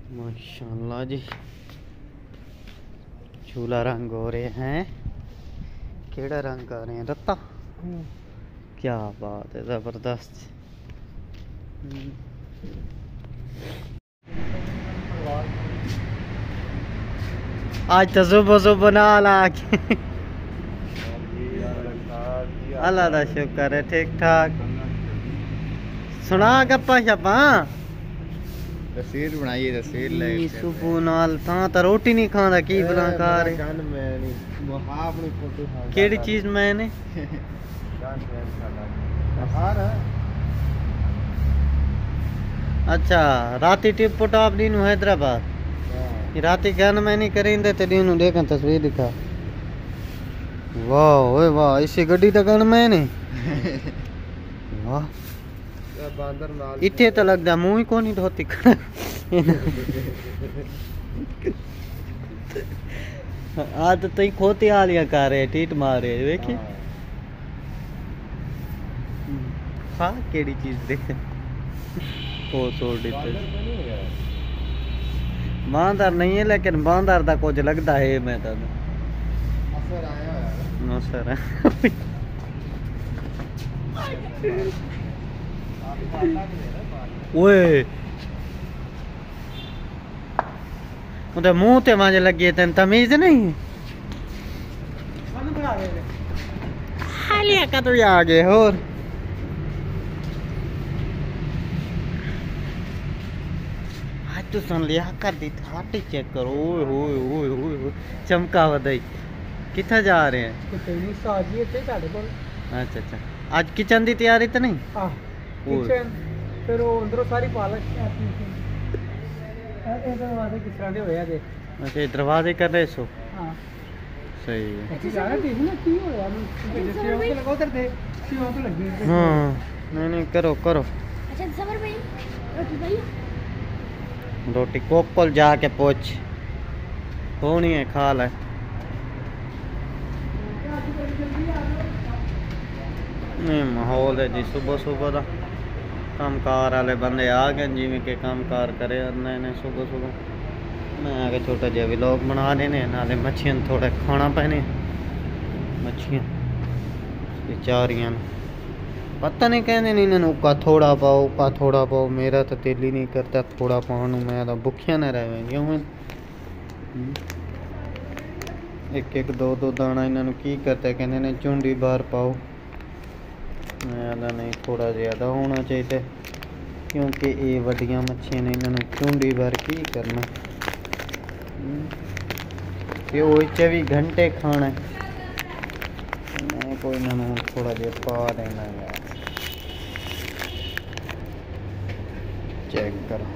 माशाल्लाह जी, झूला रंग हो रहे हैं। केड़ा रंग आ रहे हैं? रत्ता। क्या बात है, जबरदस्त। आज तो सुबह सुबह ना ला के अल्लाह का शुक्र है, ठीक ठाक। सुना गप्पा शप्पा। तस्वीर बनाइए, तस्वीर ले सुबह नाल तो रोटी नहीं खांदा की बना कर। केड़ी चीज मैंने अच्छा राती टिप टॉप दीनू हैदराबाद राती गन में नहीं करेंदे ते दीनू देखा तस्वीर दिखा। वाह ओए वाह, इसी गड्डी दा गन में नहीं। वाह इत्थे तो लगदा मुंह ही कोनी धोती आज तो खोती आलियां कर रहे टीट मारे देखी। हाँ केड़ी चीज देख बांदर नहीं है लेकिन बांदर दा कुछ लगदा है। मैं तो सर ओए उधर मुंह ते मांझ लगी तेन तमीज नहीं। हालिया का तो आ गए होर तो सुन लिया कर दी थाटी चेक करो। ओए होए होए होए चमका वधाई। किथे जा रहे हैं? अच्छा अच्छा आज किचन दी तैयारी तो नहीं? किचन फिर वो अंदरों सारी पालक दरवाजे किस तरह दे होया दे। अच्छा दरवाजे कर रहे सो। हां सही है। अच्छी जा रही है ना की होया जैसे वो लगा उधर दे सी वहां पे लगी। हां नहीं नहीं करो करो। अच्छा सबर भाई रोटी भाई रोटी कोपल जाके पूछ होनी है खा ले। नहीं माहौल है जी सुबह सुबह का काम कार वाले बंदे आ गए जिमें के काम कार करे नए नए सुबह सुबह। मैं आगे छोटा जिहा व्लॉग बना देने नाले मच्छियां थोड़ा खाना पैने। मच्छियां बेचारियां पता नहीं कहते नहीं इन्होंने उका थोड़ा पाओ। मेरा तो दिल ही नहीं करता थोड़ा पाने। मैं तो भुखिया ना रह क्यों एक एक दो दो दाना इन्होंने की करता कहते ने झुंडी बाहर पाओ। मैं नहीं थोड़ा ज़्यादा होना चाहिए क्योंकि ये वड्डियां मच्छियां ने इन्होंने झुंडी बाहर की करना। वो 24 घंटे खाना है। मैं कोई इन्होंने थोड़ा जिहा पा देना यार। चेक करो